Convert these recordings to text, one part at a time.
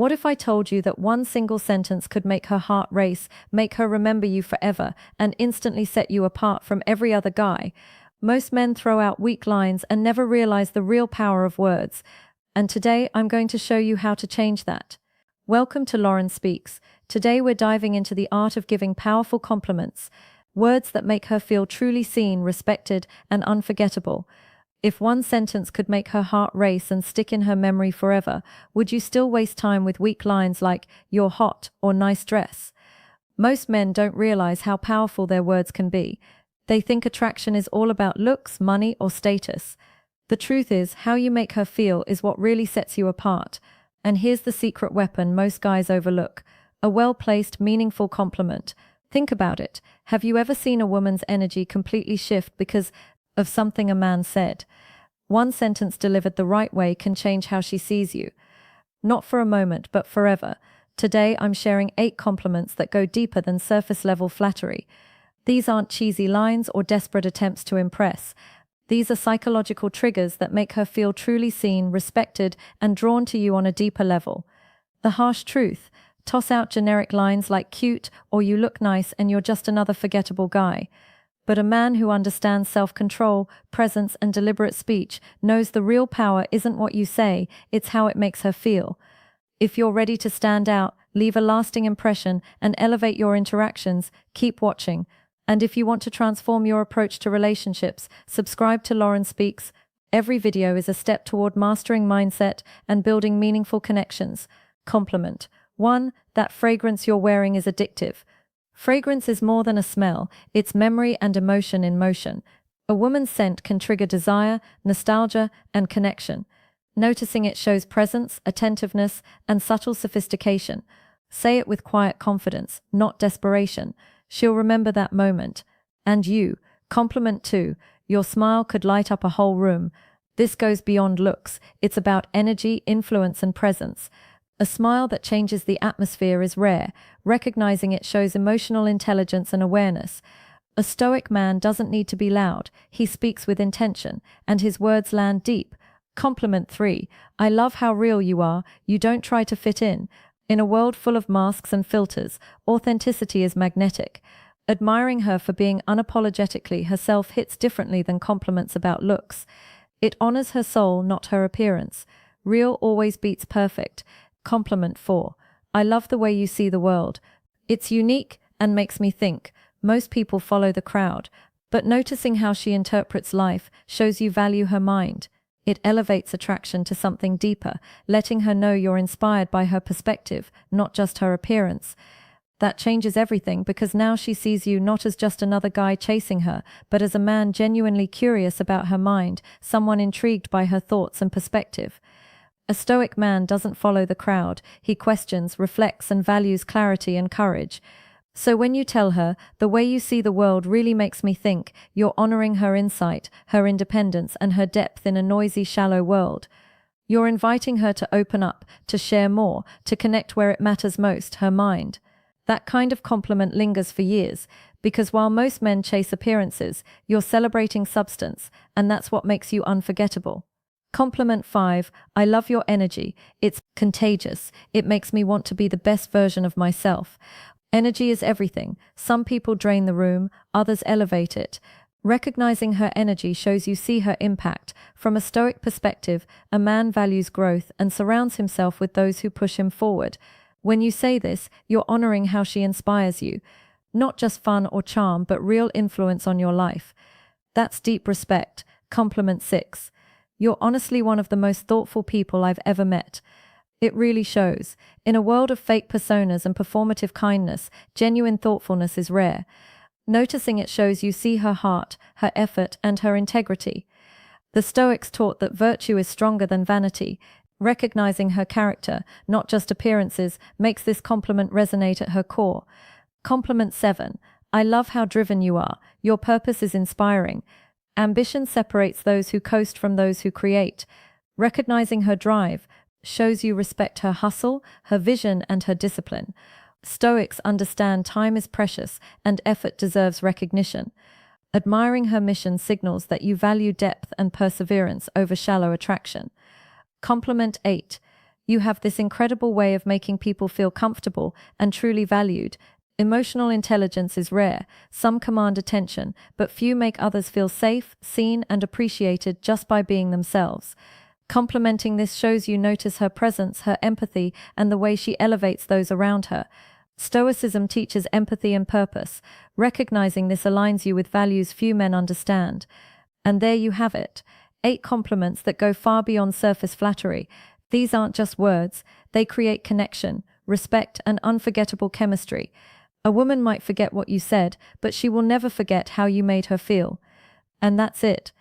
What if I told you that one single sentence could make her heart race, make her remember you forever, and instantly set you apart from every other guy? Most men throw out weak lines and never realize the real power of words. And today I'm going to show you how to change that. Welcome to Lauren Speaks. Today we're diving into the art of giving powerful compliments, words that make her feel truly seen, respected, and unforgettable. If one sentence could make her heart race and stick in her memory forever, would you still waste time with weak lines like, "You're hot" or "nice dress"? Most men don't realize how powerful their words can be. They think attraction is all about looks, money, or status. The truth is, how you make her feel is what really sets you apart. And here's the secret weapon most guys overlook: a well-placed, meaningful compliment. Think about it. Have you ever seen a woman's energy completely shift because of something a man said? One sentence delivered the right way can change how she sees you. Not for a moment, but forever. Today, I'm sharing 8 compliments that go deeper than surface-level flattery. These aren't cheesy lines or desperate attempts to impress. These are psychological triggers that make her feel truly seen, respected, and drawn to you on a deeper level. The harsh truth: toss out generic lines like "cute" or "you look nice" and you're just another forgettable guy. But a man who understands self-control, presence, and deliberate speech knows the real power isn't what you say, it's how it makes her feel. If you're ready to stand out, leave a lasting impression, and elevate your interactions, keep watching. And if you want to transform your approach to relationships, subscribe to Lauren Speaks. Every video is a step toward mastering mindset and building meaningful connections. Compliment. 1. That fragrance you're wearing is addictive. Fragrance is more than a smell, it's memory and emotion in motion. A woman's scent can trigger desire, nostalgia, and connection. Noticing it shows presence, attentiveness, and subtle sophistication. Say it with quiet confidence, not desperation. She'll remember that moment. And you. Compliment 2. Your smile could light up a whole room. This goes beyond looks. It's about energy, influence, and presence. A smile that changes the atmosphere is rare. Recognizing it shows emotional intelligence and awareness. A stoic man doesn't need to be loud. He speaks with intention, and his words land deep. Compliment 3. I love how real you are. You don't try to fit in. In a world full of masks and filters, authenticity is magnetic. Admiring her for being unapologetically herself hits differently than compliments about looks. It honors her soul, not her appearance. Real always beats perfect. Compliment 4. I love the way you see the world. It's unique and makes me think. Most people follow the crowd, but noticing how she interprets life shows you value her mind. It elevates attraction to something deeper, letting her know you're inspired by her perspective, not just her appearance. That changes everything because now she sees you not as just another guy chasing her, but as a man genuinely curious about her mind, someone intrigued by her thoughts and perspective. A stoic man doesn't follow the crowd. He questions, reflects, and values clarity and courage. So when you tell her, "The way you see the world really makes me think," you're honoring her insight, her independence, and her depth in a noisy, shallow world. You're inviting her to open up, to share more, to connect where it matters most, her mind. That kind of compliment lingers for years, because while most men chase appearances, you're celebrating substance, and that's what makes you unforgettable. Compliment 5. I love your energy. It's contagious. It makes me want to be the best version of myself. Energy is everything. Some people drain the room, others elevate it. Recognizing her energy shows you see her impact. From a stoic perspective, a man values growth and surrounds himself with those who push him forward. When you say this, you're honoring how she inspires you. Not just fun or charm, but real influence on your life. That's deep respect. Compliment 6. You're honestly one of the most thoughtful people I've ever met. It really shows. In a world of fake personas and performative kindness, genuine thoughtfulness is rare. Noticing it shows you see her heart, her effort, and her integrity. The Stoics taught that virtue is stronger than vanity. Recognizing her character, not just appearances, makes this compliment resonate at her core. Compliment 7. I love how driven you are. Your purpose is inspiring. Ambition separates those who coast from those who create. Recognizing her drive shows you respect her hustle, her vision, and her discipline. Stoics understand time is precious and effort deserves recognition. Admiring her mission signals that you value depth and perseverance over shallow attraction. Compliment 8. You have this incredible way of making people feel comfortable and truly valued. Emotional intelligence is rare. Some command attention, but few make others feel safe, seen, and appreciated just by being themselves. Complimenting this shows you notice her presence, her empathy, and the way she elevates those around her. Stoicism teaches empathy and purpose. Recognizing this aligns you with values few men understand. And there you have it. 8 compliments that go far beyond surface flattery. These aren't just words. They create connection, respect, and unforgettable chemistry. A woman might forget what you said, but she will never forget how you made her feel. And that's it.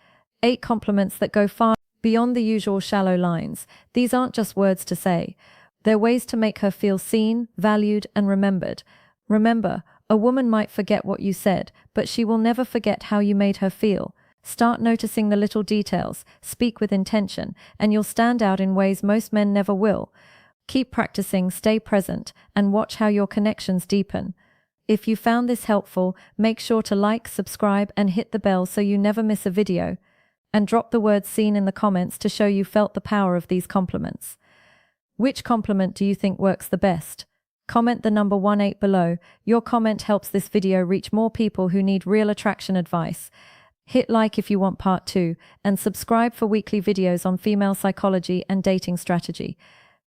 8 compliments that go far beyond the usual shallow lines. These aren't just words to say. They're ways to make her feel seen, valued, and remembered. Remember, a woman might forget what you said, but she will never forget how you made her feel. Start noticing the little details, speak with intention, and you'll stand out in ways most men never will. Keep practicing, stay present, and watch how your connections deepen. If you found this helpful, make sure to like, subscribe, and hit the bell so you never miss a video. And drop the word "seen" in the comments to show you felt the power of these compliments. Which compliment do you think works the best? Comment the number 18 below. Your comment helps this video reach more people who need real attraction advice. Hit like if you want part 2, and subscribe for weekly videos on female psychology and dating strategy.